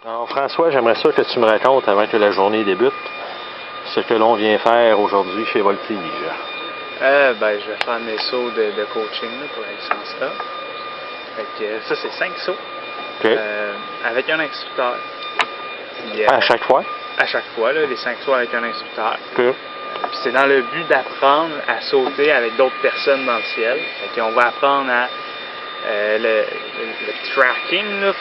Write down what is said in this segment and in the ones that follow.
Alors François, j'aimerais ça que tu me racontes avant que la journée débute ce que l'on vient faire aujourd'hui chez Voltige. Je vais faire mes sauts de coaching là, pour la licence A. Fait que, ça, c'est 5 sauts OK. avec un instructeur. Puis, À chaque fois? À chaque fois, là, les 5 sauts avec un instructeur. OK. Puis c'est dans le but d'apprendre à sauter avec d'autres personnes dans le ciel. Fait qu'on va apprendre à le tracking, là,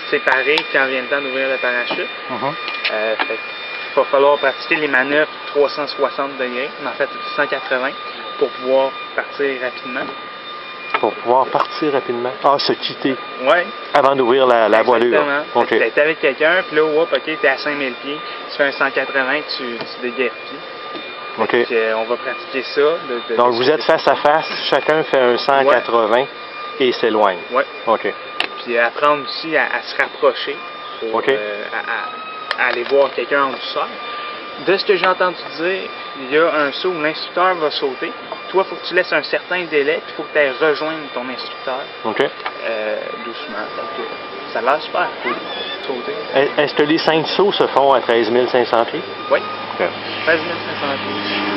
séparer quand vient le temps d'ouvrir le parachute. Fait qu'il va falloir pratiquer les manœuvres 360 degrés, mais en fait 180, pour pouvoir partir rapidement. Pour pouvoir partir rapidement? Ah, se quitter. Ouais. Avant d'ouvrir la voilure. Exactement. OK. Tu es avec quelqu'un, puis là, OK, tu es à 5000 pieds, tu fais un 180, tu déguerpis. OK. On va pratiquer ça. Donc, vous êtes face à face, chacun fait un 180 et s'éloigne. Oui. OK. Puis apprendre aussi à se rapprocher pour à aller voir quelqu'un en douceur. De ce que j'ai entendu dire, il y a un saut où l'instructeur va sauter. Toi, il faut que tu laisses un certain délai, puis il faut que tu ailles rejoindre ton instructeur OK. doucement. Donc, ça a l'air super cool, sauter. Est-ce que les 5 sauts se font à 13 500 pieds? Oui. OK. 13 500 pieds.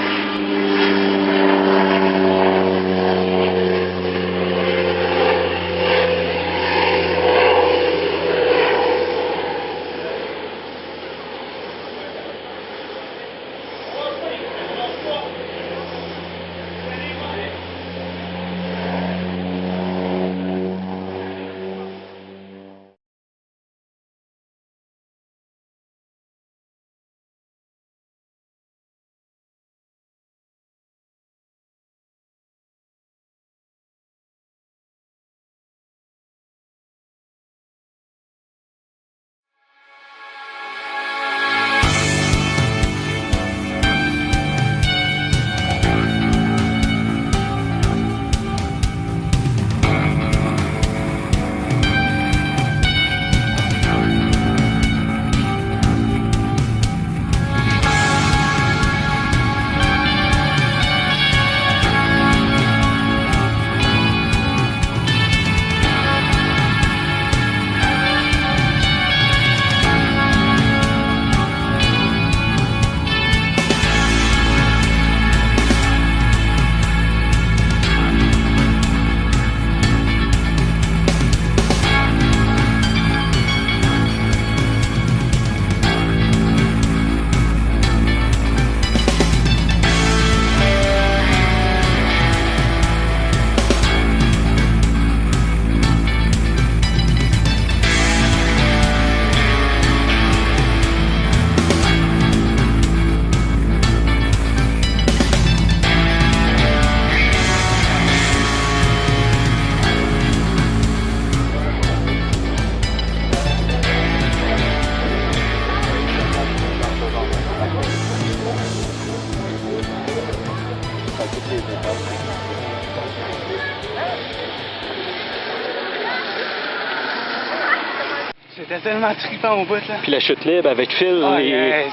C'était tellement trippant au bout, là. Puis la chute libre avec Phil.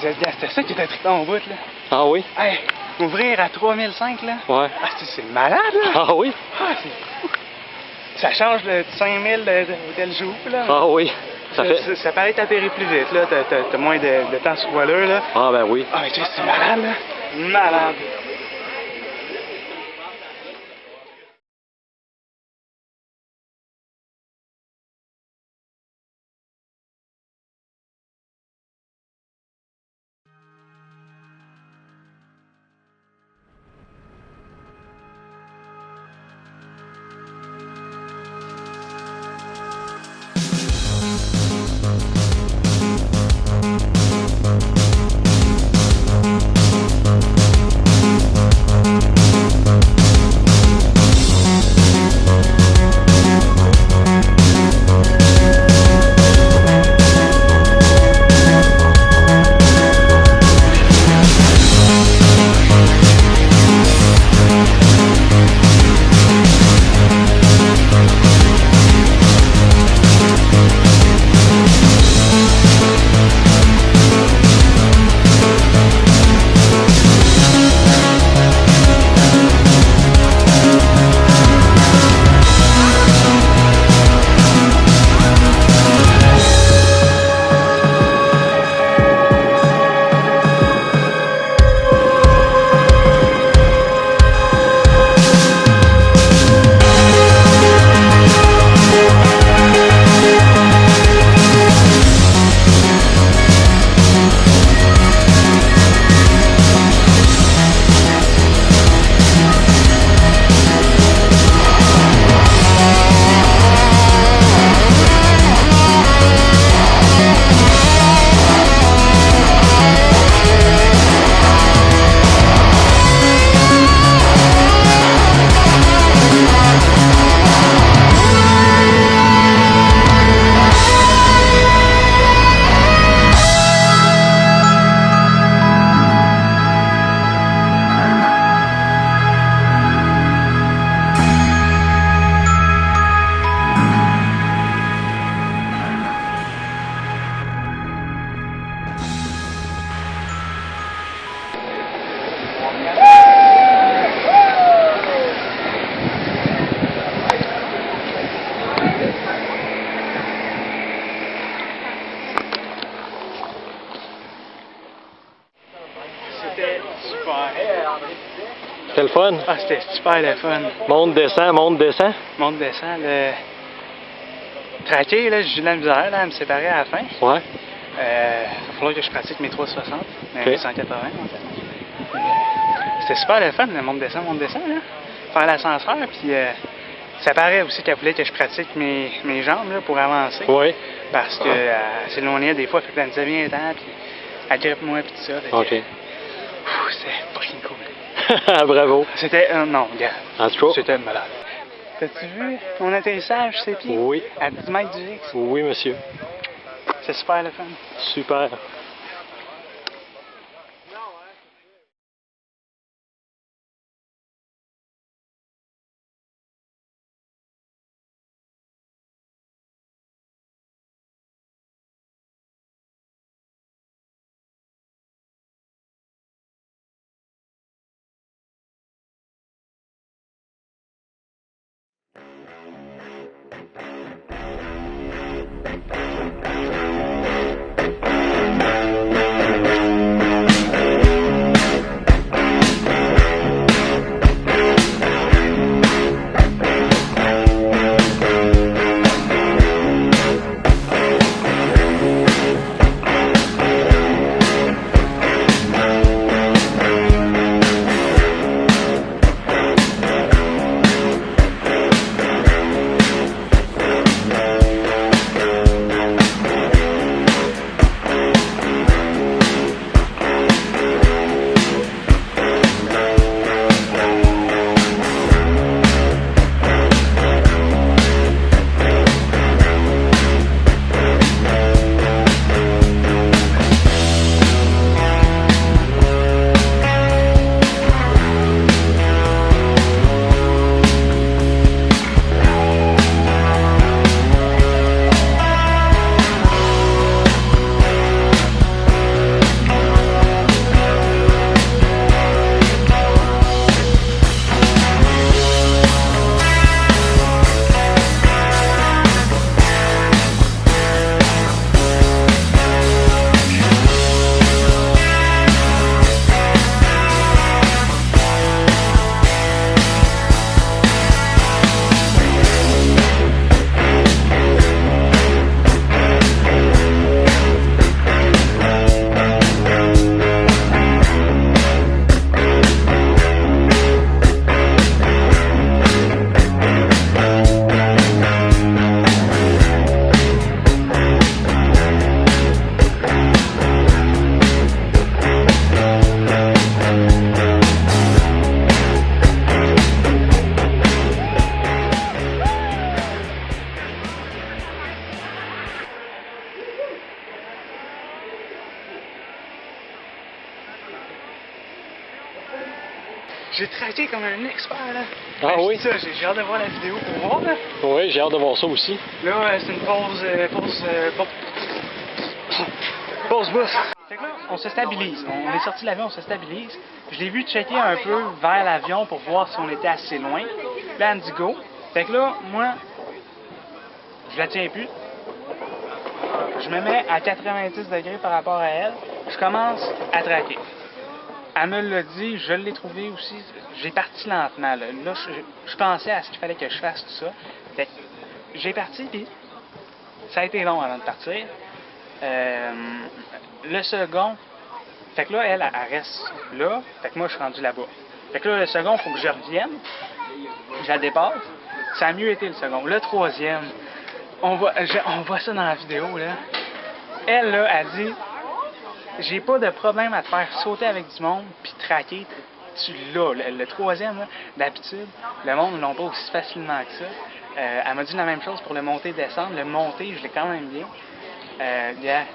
C'était ça qui était trippant au bout, là. Ah oui? Hey, ouvrir à 3005, là. Ouais. Ah, c'est malade, là. Ah oui? Ah, c'est fou. Ça change de 5000 d'Hôtel Joux, là. Ah oui. Ça paraît t'atterrir plus vite, là. T'as moins de temps sur voileur, là. Ah ben oui. Ah, mais tu sais, c'est malade, là. Malade. C'était le fun? Ah, c'était super le fun. Monte, descend, monte, descend. Monte, descend, le... Traquer, là, j'ai eu de la misère là, à me séparer à la fin. Ouais. Il va falloir que je pratique mes 360, mes 180 en fait. C'était super le fun, le monte, descend, là. Faire l'ascenseur, puis ça paraît aussi qu'elle voulait que je pratique mes jambes là, pour avancer. Oui. Parce que s'éloignait des fois, fait que elle me disait viens temps, puis elle grippe moi, puis tout ça. OK. C'était fucking cool. Bravo. C'était, non, gars. En tout cas. C'était malade. T'as-tu vu mon atterrissage, ses pieds? Oui. À 10 mètres du X? Oui, monsieur. C'est super le fun. Super. J'ai traqué comme un expert, là. Ah oui? Ça, j'ai hâte de voir la vidéo pour voir, là. Oui, j'ai hâte de voir ça aussi. Là, c'est une pause bouffe. Fait que là, on se stabilise. On est sorti de l'avion, on se stabilise. Je l'ai vu checker un peu vers l'avion pour voir si on était assez loin. Là, elle me dit go. Fait que là, moi, je la tiens plus. Je me mets à 90 degrés par rapport à elle. Je commence à traquer. Elle me l'a dit, je l'ai trouvé aussi. J'ai parti lentement. Là je pensais à ce qu'il fallait que je fasse tout ça. Fait que j'ai parti, puis ça a été long avant de partir. Le second, fait que là, elle reste là. Fait que moi, je suis rendu là-bas. Fait que là, le second, il faut que je revienne. Je la dépasse. Ça a mieux été le second. Le troisième, on voit ça dans la vidéo, là. Elle, là, a dit... J'ai pas de problème à te faire sauter avec du monde puis traquer. Tu l'as. Le troisième, d'habitude, le monde ne l'a pas aussi facilement que ça. Elle m'a dit la même chose pour le monter-descendre. Le monter, je l'ai quand même bien.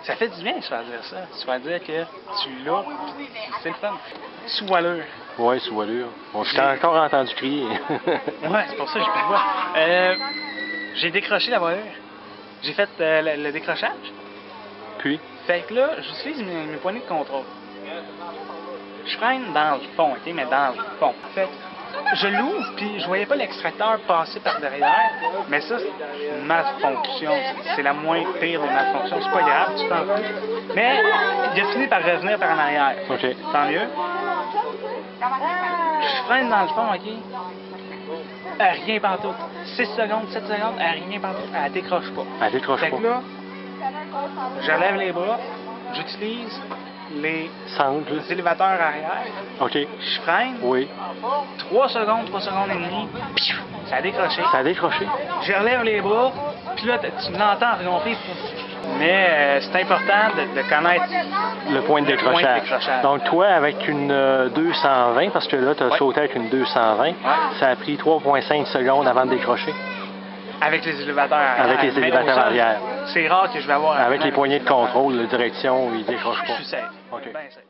Ça fait du bien de se faire dire ça. Se faire dire que tu l'as, c'est le fun. Sous allure. Oui, sous allure. Je t'ai encore entendu crier. Ouais, c'est pour ça que j'ai plus de voix. J'ai décroché la voilure. J'ai fait le décrochage. Puis? Fait que là, j'utilise mes poignées de contrôle. Je freine dans le fond, ok, mais dans le fond. Fait que je l'ouvre, puis je voyais pas l'extracteur passer par derrière, mais ça, c'est une malfonction. C'est la moins pire des malfonctions. C'est pas grave, tu t'en fous. Mais il a fini par revenir par en arrière. OK. Tant mieux. Je freine dans le fond, OK? Rien pantoute. 6 secondes, 7 secondes, rien pantoute. Elle décroche pas. Elle décroche Fait pas. que là, je lève les bras, j'utilise les Sangles. élévateurs arrière, OK. je freine, Oui. 3 secondes et demie, piou, ça a décroché. Ça a décroché. Je relève les bras, puis là, tu l'entends regonfler. Mais c'est important de connaître Le point de décrochage. décrochage. Donc, toi, avec une 220, parce que là, tu as Ouais. sauté avec une 220, ça a pris 3,5 secondes avant de décrocher. avec les élévateurs arrière. Avec les Mais élévateurs au sol, arrière. C'est rare que je vais avoir Avec un- les poignées de contrôle, de direction, ils décrochent Je pas. suis safe. OK. Ben safe.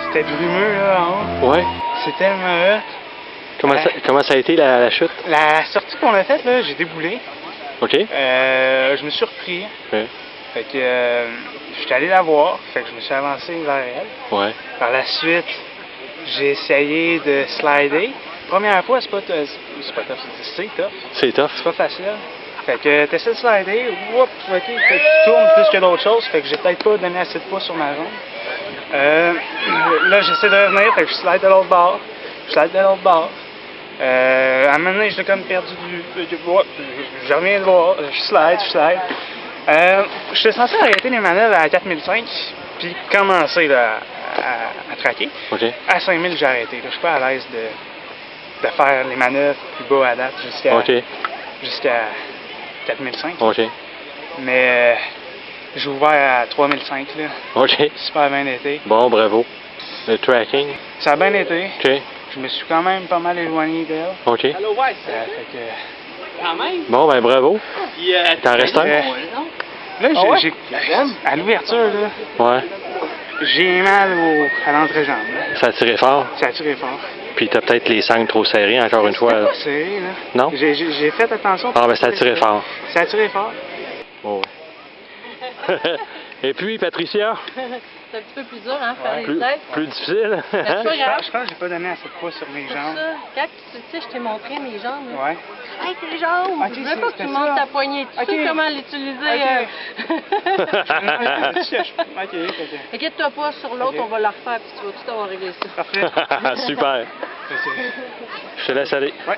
C'était brumeux là en haut. Ouais. C'est tellement hot. Comment ça a été la chute? La sortie qu'on a faite, là, j'ai déboulé. OK. Je me suis repris. Ouais. Fait que je suis allé la voir. Fait que je me suis avancé vers elle. Ouais. Par la suite, j'ai essayé de slider. Première fois, c'est pas tough, c'est tough. C'est tough. C'est pas facile. Fait que t'essaies de slider, whoop, ok, fait que tu tournes plus que d'autres choses, fait que j'ai peut-être pas donné assez de poids sur ma jambe. Là, j'essaie de revenir, fait que je slide de l'autre bord. À un moment donné, j'étais comme perdu du vue. Je reviens de voir, je slide. J'étais censé arrêter les manœuvres à 4005, puis commencer là, à traquer. OK. À 5000, j'ai arrêté. Là. Je suis pas à l'aise de faire les manœuvres plus bas à date jusqu'à 4005. OK. Mais j'ai ouvert à 3005. Là. OK. Super bien été. Bon, bravo. Le tracking. Ça a bien été. OK. Je me suis quand même pas mal éloigné d'elle. OK. Fait que, Quand même. Bon, ben bravo. Puis, T'en restes un? là, Ah ouais? à l'ouverture, là, Ouais. j'ai mal à l'entrejambe. là. Ça a tiré fort. Ça a tiré fort. Puis t'as peut-être les sangles trop serrées, encore une fois. C'était là. pas serré, là. Non? J'ai fait attention. Ah, ben ça a tiré fort. Ça a tiré fort. Oh, ouais. Et puis, Patricia, C'est un petit peu plus dur, hein, faire les plus, têtes. plus difficile. C'est pas grave. Je pense que j'ai pas donné assez de poids sur mes Pour jambes. ça, quand tu sais, je t'ai montré mes jambes. là. Ouais. Hey, tes jambes! Ok, Je veux pas que tu c'est montes ça. ta poignée. Tu sais Ok. comment l'utiliser. Ok. Inquiète-toi pas, sur l'autre, Ok. on va la refaire, puis tu vas tout avoir réglé ça. Parfait. Super. Je te laisse aller. Ouais.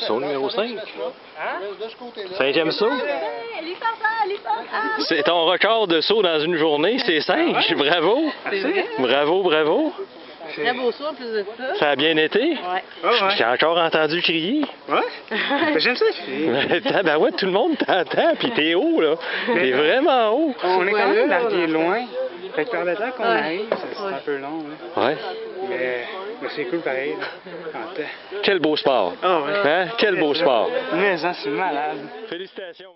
Saut numéro 5. Hein? Cinquième saut. C'est ton record de saut dans une journée, c'est 5. Bravo. Bravo. Très beau soir, en plus de ça. Ça a bien été. Ouais. J'ai encore entendu crier. Ouais? J'aime ça, Tabarouette, tout le monde t'entend, puis t'es haut, là. T'es vraiment haut. On est quand même là, largué là. loin. Fait que par le temps qu'on Ouais. arrive, c'est un peu long. Là. Ouais. Mais c'est cool pareil. Là. En temps. Quel beau sport. Ah ouais. Hein? Quel beau sport. Mais ça, c'est malade. Félicitations.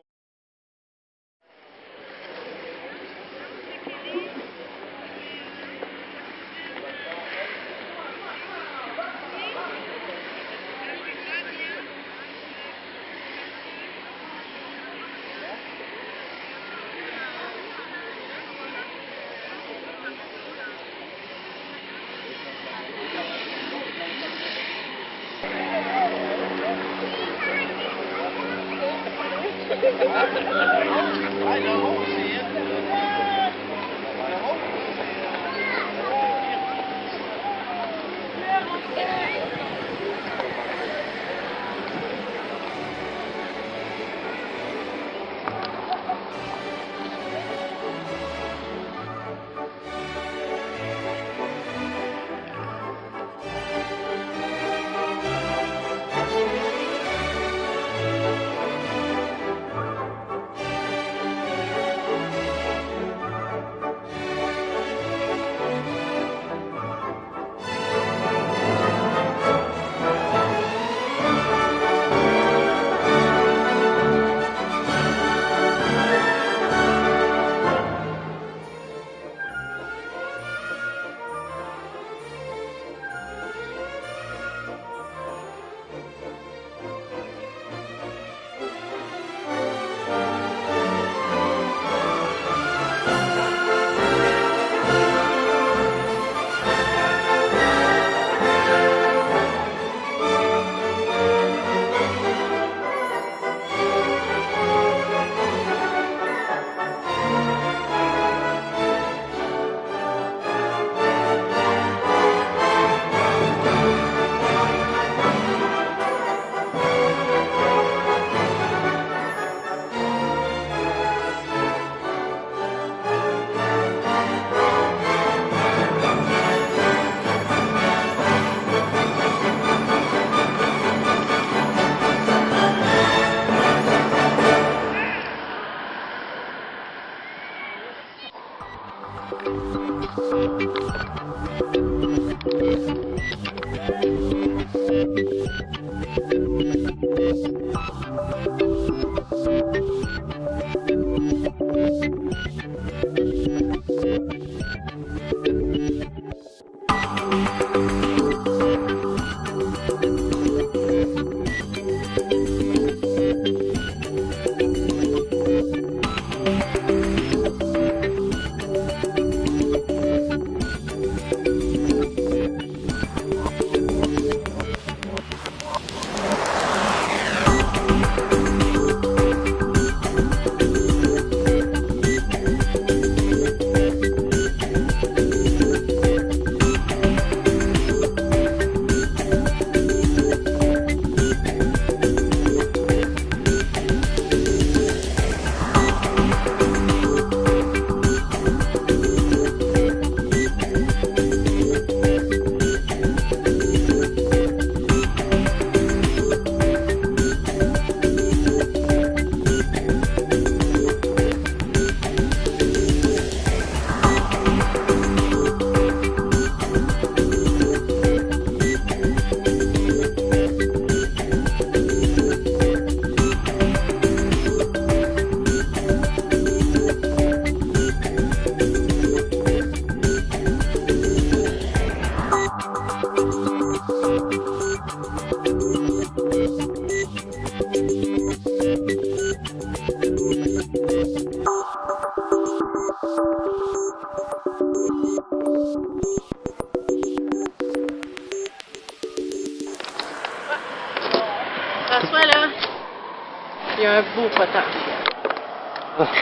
Il y a un beau potentiel.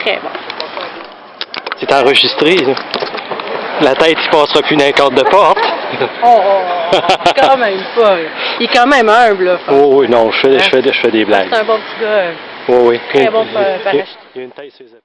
Très bon. C'est enregistré, là. La tête, il passera plus dans un cadre de porte. Quand même pas. Il est quand même humble, là. Oh oui, non, je fais des blagues. C'est un bon petit gars. Oh oui. Très bon parachute. Il y a une tête sur les épaules.